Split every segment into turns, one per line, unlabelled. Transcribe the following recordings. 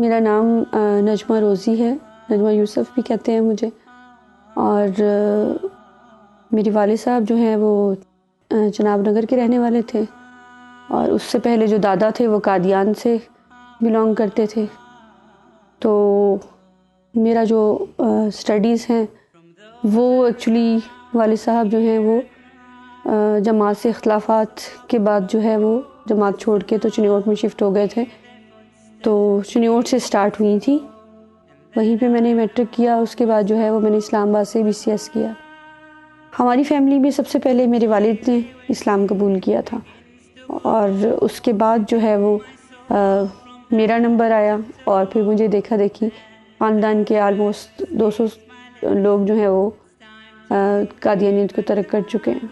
میرا نام نجمہ روزی ہے، نجمہ یوسف بھی کہتے ہیں مجھے، اور میری والد صاحب جو ہیں وہ جناب نگر کے رہنے والے تھے، اور اس سے پہلے جو دادا تھے وہ قادیان سے بلانگ کرتے تھے۔ تو میرا جو سٹڈیز ہیں وہ ایکچولی والد صاحب جو ہیں وہ جماعت سے اختلافات کے بعد جو ہے وہ جماعت چھوڑ کے تو چنیوٹ میں شفٹ ہو گئے تھے، تو چنیوٹ سے سٹارٹ ہوئی تھی، وہیں پہ میں نے میٹرک کیا۔ اس کے بعد جو ہے وہ میں نے اسلام آباد سے BCS کیا۔ ہماری فیملی میں سب سے پہلے میرے والد نے اسلام قبول کیا تھا، اور اس کے بعد جو ہے وہ میرا نمبر آیا، اور پھر مجھے دیکھا دیکھی خاندان کے آلموسٹ 200 لوگ جو ہیں وہ قادیانیت کو ترک کر چکے ہیں۔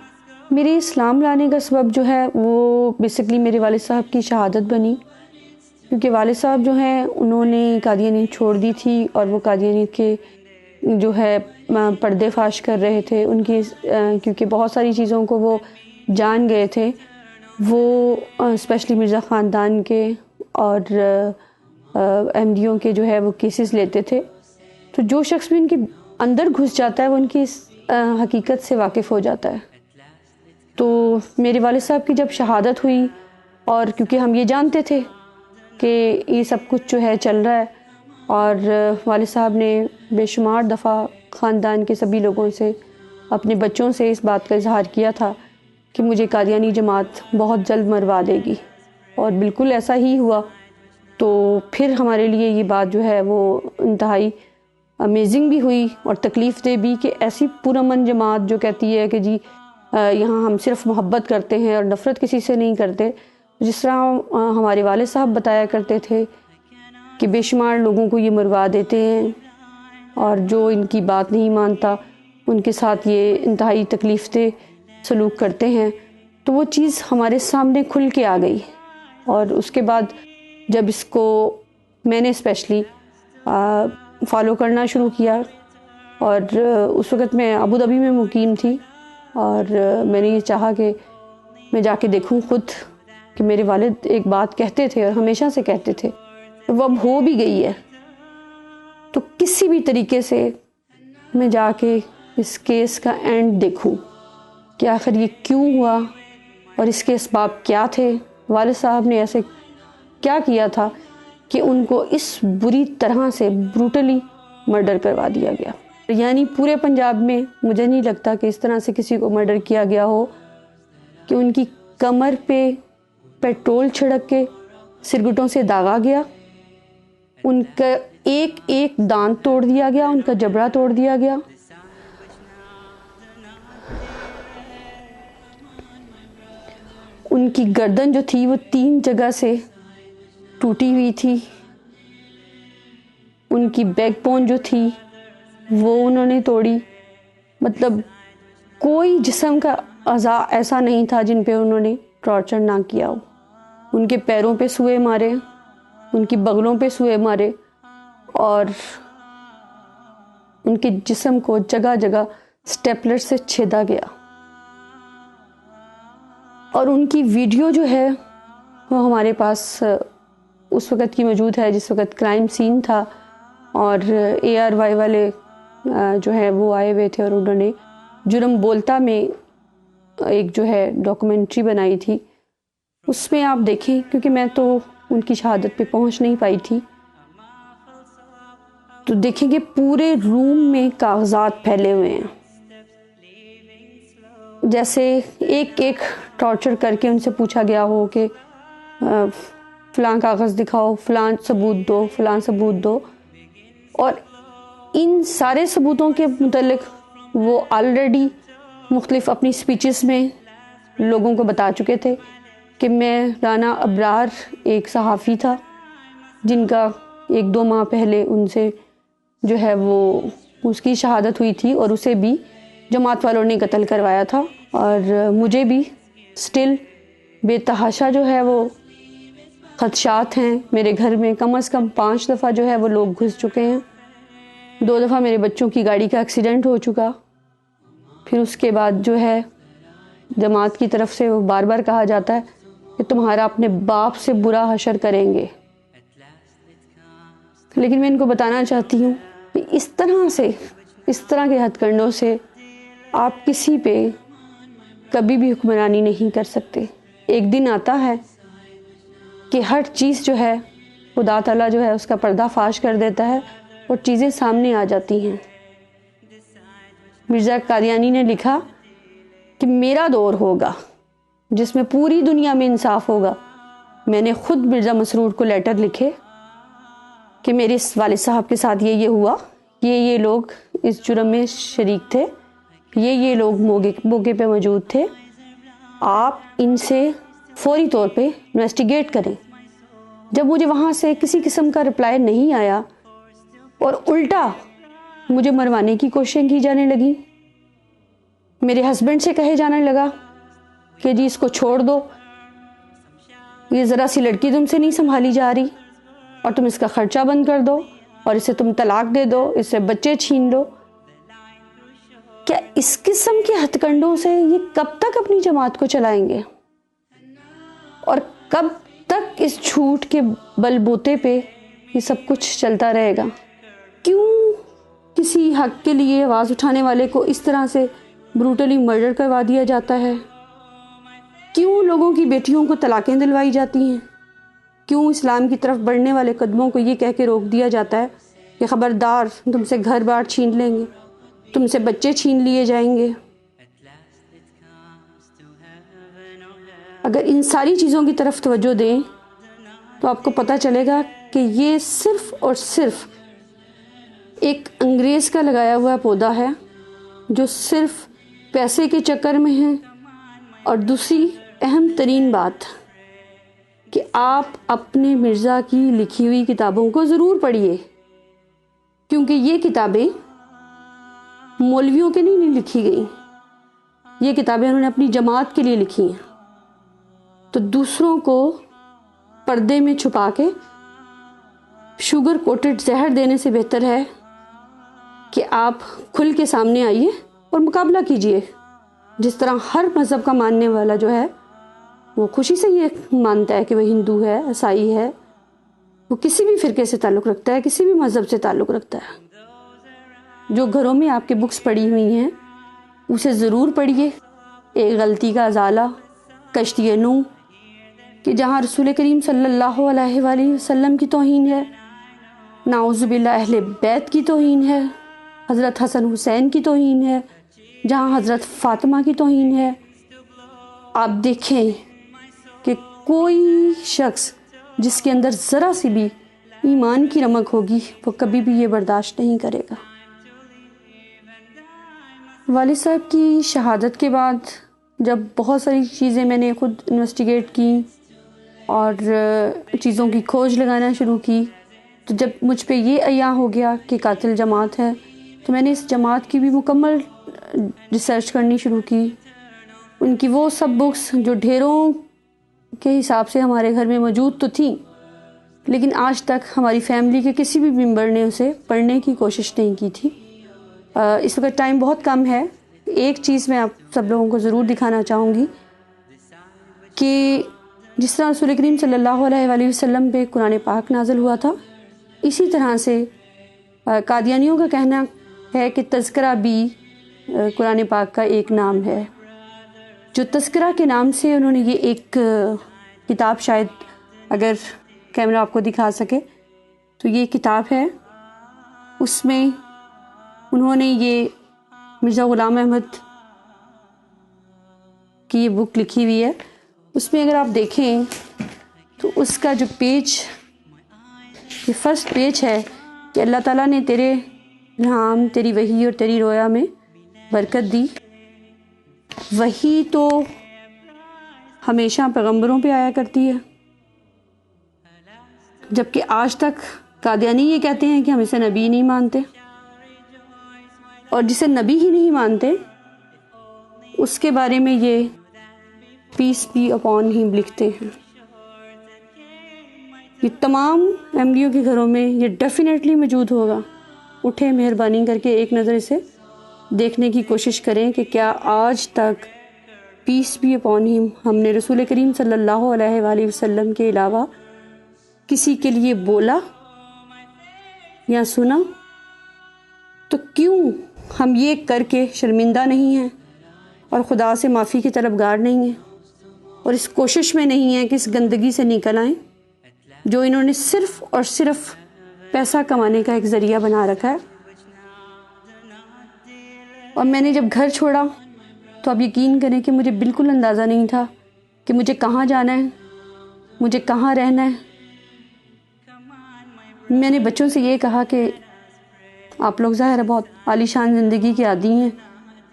میرے اسلام لانے کا سبب جو ہے وہ بیسکلی میرے والد صاحب کی شہادت بنی، کیونکہ والد صاحب جو ہیں انہوں نے قادیانیت چھوڑ دی تھی، اور وہ قادیانیت کے جو ہے پردے فاش کر رہے تھے ان کی، کیونکہ بہت ساری چیزوں کو وہ جان گئے تھے، وہ اسپیشلی مرزا خاندان کے اور احمدیوں کے جو ہے وہ کیسز لیتے تھے۔ تو جو شخص بھی ان کے اندر گھس جاتا ہے وہ ان کی حقیقت سے واقف ہو جاتا ہے۔ تو میرے والد صاحب کی جب شہادت ہوئی، اور کیونکہ ہم یہ جانتے تھے کہ یہ سب کچھ جو ہے چل رہا ہے، اور والد صاحب نے بے شمار دفعہ خاندان کے سبھی لوگوں سے، اپنے بچوں سے اس بات کا اظہار کیا تھا کہ مجھے قادیانی جماعت بہت جلد مروا دے گی، اور بالکل ایسا ہی ہوا۔ تو پھر ہمارے لیے یہ بات جو ہے وہ انتہائی امیزنگ بھی ہوئی اور تکلیف دہ بھی، کہ ایسی پرامن جماعت جو کہتی ہے کہ جی یہاں ہم صرف محبت کرتے ہیں اور نفرت کسی سے نہیں کرتے، جس طرح ہمارے والد صاحب بتایا کرتے تھے کہ بے شمار لوگوں کو یہ مروا دیتے ہیں، اور جو ان کی بات نہیں مانتا ان کے ساتھ یہ انتہائی تکلیف دہ سلوک کرتے ہیں۔ تو وہ چیز ہمارے سامنے کھل کے آ گئی، اور اس کے بعد جب اس کو میں نے اسپیشلی فالو کرنا شروع کیا، اور اس وقت میں ابوظہبی میں مقیم تھی، اور میں نے یہ چاہا کہ میں جا کے دیکھوں خود، کہ میرے والد ایک بات کہتے تھے اور ہمیشہ سے کہتے تھے، وہ اب ہو بھی گئی ہے، تو کسی بھی طریقے سے میں جا کے اس کیس کا اینڈ دیکھوں کہ آخر یہ کیوں ہوا، اور اس کے اسباب کیا تھے، والد صاحب نے ایسے کیا کیا تھا کہ ان کو اس بری طرح سے بروٹلی مرڈر کروا دیا گیا۔ یعنی پورے پنجاب میں مجھے نہیں لگتا کہ اس طرح سے کسی کو مرڈر کیا گیا ہو کہ ان کی کمر پہ پیٹرول چھڑک کے سرگٹوں سے داغا گیا، ان کا ایک ایک دانت توڑ دیا گیا، ان کا جبڑا توڑ دیا گیا، ان کی گردن جو تھی وہ 3 جگہ سے ٹوٹی ہوئی تھی، ان کی بیک بون جو تھی وہ انہوں نے توڑی۔ مطلب کوئی جسم کا اعضاء ایسا نہیں تھا جن پہ انہوں نے ٹارچر نہ کیا ہو۔ ان کے پیروں پہ سوئے مارے، ان کی بغلوں پہ سوئے مارے، اور ان کے جسم کو جگہ جگہ سٹیپلر سے چھیدا گیا۔ اور ان کی ویڈیو جو ہے وہ ہمارے پاس اس وقت کی موجود ہے جس وقت کرائم سین تھا، اور ARY والے جو ہے وہ آئے ہوئے تھے، اور انہوں نے جرم بولتا میں ایک جو ہے ڈاکومنٹری بنائی تھی۔ اس میں آپ دیکھیں، کیونکہ میں تو ان کی شہادت پہ پہنچ نہیں پائی تھی، تو دیکھیں کہ پورے روم میں کاغذات پھیلے ہوئے ہیں، جیسے ایک ایک ٹارچر کر کے ان سے پوچھا گیا ہو کہ فلاں کاغذ دکھاؤ، فلاں ثبوت دو، فلاں ثبوت دو۔ اور ان سارے ثبوتوں کے متعلق وہ آلریڈی مختلف اپنی سپیچز میں لوگوں کو بتا چکے تھے کہ میں رانا ابرار ایک صحافی تھا جن کا 1-2 ماہ پہلے ان سے جو ہے وہ اس کی شہادت ہوئی تھی، اور اسے بھی جماعت والوں نے قتل کروایا تھا، اور مجھے بھی سٹل بے تحاشا جو ہے وہ خدشات ہیں۔ میرے گھر میں کم از کم 5 دفعہ جو ہے وہ لوگ گھس چکے ہیں، 2 دفعہ میرے بچوں کی گاڑی کا ایکسیڈنٹ ہو چکا۔ پھر اس کے بعد جو ہے جماعت کی طرف سے وہ بار بار کہا جاتا ہے کہ تمہارا اپنے باپ سے برا حشر کریں گے۔ لیکن میں ان کو بتانا چاہتی ہوں کہ اس طرح کے ہتھ کنڈوں سے آپ کسی پہ کبھی بھی حکمرانی نہیں کر سکتے. ایک دن آتا ہے کہ ہر چیز جو ہے خدا تعالیٰ جو ہے اس کا پردہ فاش کر دیتا ہے اور چیزیں سامنے آ جاتی ہیں. مرزا قادیانی نے لکھا کہ میرا دور ہوگا جس میں پوری دنیا میں انصاف ہوگا. میں نے خود مرزا مسرور کو لیٹر لکھے کہ میرے والد صاحب کے ساتھ یہ ہوا، یہ لوگ اس جرم میں شریک تھے، یہ لوگ موقع پہ موجود تھے، آپ ان سے فوری طور پہ انویسٹیگیٹ کریں. جب مجھے وہاں سے کسی قسم کا رپلائی نہیں آیا اور الٹا مجھے مروانے کی کوششیں کی جانے لگی، میرے ہسبینڈ سے کہے جانے لگا کہ جی اس کو چھوڑ دو، یہ ذرا سی لڑکی تم سے نہیں سنبھالی جا رہی، اور تم اس کا خرچہ بند کر دو، اور اسے تم طلاق دے دو، اس سے بچے چھین لو. کیا اس قسم کے ہتھ کنڈوں سے یہ کب تک اپنی جماعت کو چلائیں گے، اور کب تک اس جھوٹ کے بل بوتے پہ یہ سب کچھ چلتا رہے گا؟ کیوں کسی حق کے لیے آواز اٹھانے والے کو اس طرح سے بروٹلی مرڈر کروا دیا جاتا ہے؟ کیوں لوگوں کی بیٹیوں کو طلاقیں دلوائی جاتی ہیں؟ کیوں اسلام کی طرف بڑھنے والے قدموں کو یہ کہہ کے روک دیا جاتا ہے کہ خبردار تم سے گھر بار چھین لیں گے، تم سے بچے چھین لیے جائیں گے؟ اگر ان ساری چیزوں کی طرف توجہ دیں تو آپ کو پتہ چلے گا کہ یہ صرف اور صرف ایک انگریز کا لگایا ہوا پودا ہے جو صرف پیسے کے چکر میں ہے. اور دوسری اہم ترین بات کہ آپ اپنے مرزا کی لکھی ہوئی کتابوں کو ضرور پڑھیے، کیونکہ یہ کتابیں مولویوں کے نہیں لکھی گئیں، یہ کتابیں انہوں نے اپنی جماعت کے لیے لکھی ہیں. تو دوسروں کو پردے میں چھپا کے شوگر کوٹڈ زہر دینے سے بہتر ہے کہ آپ کھل کے سامنے آئیے اور مقابلہ کیجئے. جس طرح ہر مذہب کا ماننے والا جو ہے وہ خوشی سے یہ مانتا ہے کہ وہ ہندو ہے، عیسائی ہے، وہ کسی بھی فرقے سے تعلق رکھتا ہے، کسی بھی مذہب سے تعلق رکھتا ہے. جو گھروں میں آپ کے بکس پڑی ہوئی ہیں اسے ضرور پڑھیے. ایک غلطی کا ازالہ، کشتی نوح، کہ جہاں رسول کریم صلی اللہ علیہ وآلہ وسلم کی توہین ہے، نعوذ باللہ اہل بیت کی توہین ہے، حضرت حسن حسین کی توہین ہے، جہاں حضرت فاطمہ کی توہین ہے. آپ دیکھیں کہ کوئی شخص جس کے اندر ذرا سی بھی ایمان کی رمق ہوگی وہ کبھی بھی یہ برداشت نہیں کرے گا. والد صاحب کی شہادت کے بعد جب بہت ساری چیزیں میں نے خود انویسٹیگیٹ کی اور چیزوں کی کھوج لگانا شروع کی، تو جب مجھ پہ یہ عیاں ہو گیا کہ قاتل جماعت ہے، تو میں نے اس جماعت کی بھی مکمل ریسرچ کرنی شروع کی. ان کی وہ سب بکس جو ڈھیروں کے حساب سے ہمارے گھر میں موجود تو تھیں، لیکن آج تک ہماری فیملی کے کسی بھی ممبر نے اسے پڑھنے کی کوشش نہیں کی تھی. اس وقت ٹائم بہت کم ہے. ایک چیز میں آپ سب لوگوں کو ضرور دکھانا چاہوں گی کہ جس طرح رسول کریم صلی اللہ علیہ وآلہ وسلم پہ قرآن پاک نازل ہوا تھا، اسی طرح سے قادیانیوں کا کہنا ہے کہ تذکرہ بھی قرآن پاک کا ایک نام ہے. جو تذکرہ کے نام سے انہوں نے یہ ایک کتاب، شاید اگر کیمرہ آپ کو دکھا سکے تو یہ کتاب ہے، اس میں انہوں نے یہ مرزا غلام احمد کی یہ بک لکھی ہوئی ہے. اس میں اگر آپ دیکھیں تو اس کا جو پیج، یہ فرسٹ پیج ہے کہ اللہ تعالیٰ نے تیرے الہام، تیری وحی اور تیری رویا میں برکت دی. وحی تو ہمیشہ پیغمبروں پہ آیا کرتی ہے، جبکہ آج تک قادیانی یہ کہتے ہیں کہ ہم اسے نبی نہیں مانتے، اور جسے نبی ہی نہیں مانتے اس کے بارے میں یہ پیس بی اپون ہم لکھتے ہیں. یہ تمام احمدیوں کے گھروں میں یہ ڈیفینیٹلی موجود ہوگا. اٹھے مہربانی کر کے ایک نظر اسے دیکھنے کی کوشش کریں کہ کیا آج تک پیس بی اپون ہم نے رسول کریم صلی اللہ علیہ وآلہ وسلم کے علاوہ کسی کے لیے بولا یا سنا تو کیوں ہم یہ کر کے شرمندہ نہیں ہیں اور خدا سے معافی کی طلبگار نہیں ہیں اور اس کوشش میں نہیں ہیں کہ اس گندگی سے نکل آئیں جو انہوں نے صرف اور صرف پیسہ کمانے کا ایک ذریعہ بنا رکھا ہے. اور میں نے جب گھر چھوڑا تو آپ یقین کریں کہ مجھے بالکل اندازہ نہیں تھا کہ مجھے کہاں جانا ہے, مجھے کہاں رہنا ہے. میں نے بچوں سے یہ کہا کہ آپ لوگ ظاہر ہے بہت عالی شان زندگی کے عادی ہیں,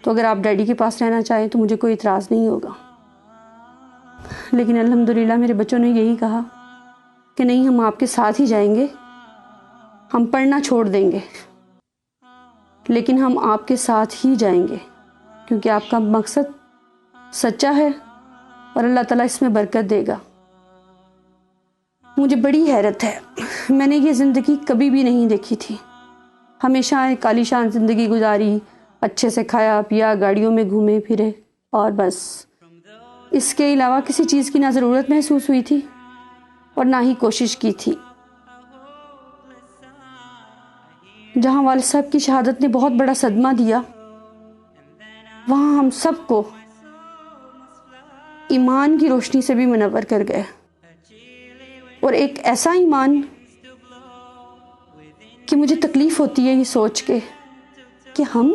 تو اگر آپ ڈیڈی کے پاس رہنا چاہیں تو مجھے کوئی اعتراض نہیں ہوگا. لیکن الحمدللہ میرے بچوں نے یہی کہا کہ نہیں, ہم آپ کے ساتھ ہی جائیں گے, ہم پڑھنا چھوڑ دیں گے لیکن ہم آپ کے ساتھ ہی جائیں گے کیونکہ آپ کا مقصد سچا ہے اور اللہ تعالیٰ اس میں برکت دے گا. مجھے بڑی حیرت ہے, میں نے یہ زندگی کبھی بھی نہیں دیکھی تھی. ہمیشہ ایک عالی شان زندگی گزاری, اچھے سے کھایا پیا, گاڑیوں میں گھومے پھرے, اور بس اس کے علاوہ کسی چیز کی نہ ضرورت محسوس ہوئی تھی اور نہ ہی کوشش کی تھی. جہاں والد صاحب کی شہادت نے بہت بڑا صدمہ دیا, وہاں ہم سب کو ایمان کی روشنی سے بھی منور کر گئے, اور ایک ایسا ایمان کہ مجھے تکلیف ہوتی ہے یہ سوچ کے کہ ہم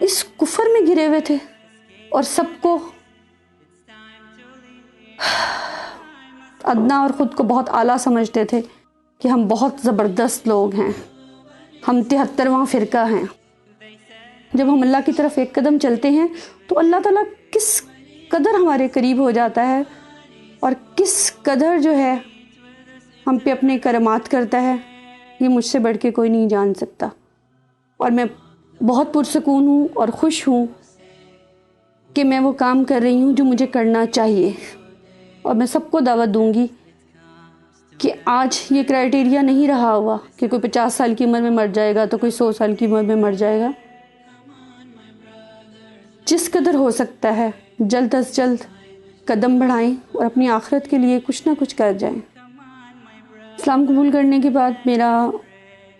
اس کفر میں گرے ہوئے تھے اور سب کو ادنا اور خود کو بہت اعلیٰ سمجھتے تھے کہ ہم بہت زبردست لوگ ہیں, ہم 73واں فرقہ ہیں. جب ہم اللہ کی طرف ایک قدم چلتے ہیں تو اللہ تعالیٰ کس قدر ہمارے قریب ہو جاتا ہے اور کس قدر جو ہے ہم پہ اپنے کرامات کرتا ہے, یہ مجھ سے بڑھ کے کوئی نہیں جان سکتا. اور میں بہت پرسکون ہوں اور خوش ہوں کہ میں وہ کام کر رہی ہوں جو مجھے کرنا چاہیے. اور میں سب کو دعوت دوں گی کہ آج یہ کرائٹیریا نہیں رہا ہوا کہ کوئی 50 سال کی عمر میں مر جائے گا تو کوئی 100 سال کی عمر میں مر جائے گا. جس قدر ہو سکتا ہے جلد از جلد قدم بڑھائیں اور اپنی آخرت کے لیے کچھ نہ کچھ کر جائیں. اسلام قبول کرنے کے بعد میرا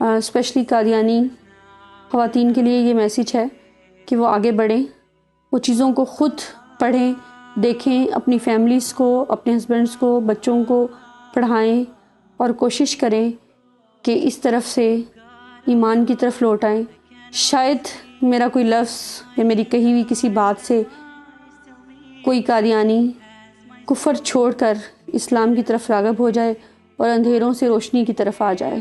اسپیشلی قادیانی خواتین کے لیے یہ میسیج ہے کہ وہ آگے بڑھیں, وہ چیزوں کو خود پڑھیں, دیکھیں, اپنی فیملیز کو, اپنے ہسبینڈس کو, بچوں کو پڑھائیں اور کوشش کریں کہ اس طرف سے ایمان کی طرف لوٹ آئیں. شاید میرا کوئی لفظ یا میری کہی ہوئی کسی بات سے کوئی قادیانی کفر چھوڑ کر اسلام کی طرف راغب ہو جائے اور اندھیروں سے روشنی کی طرف آ جائے.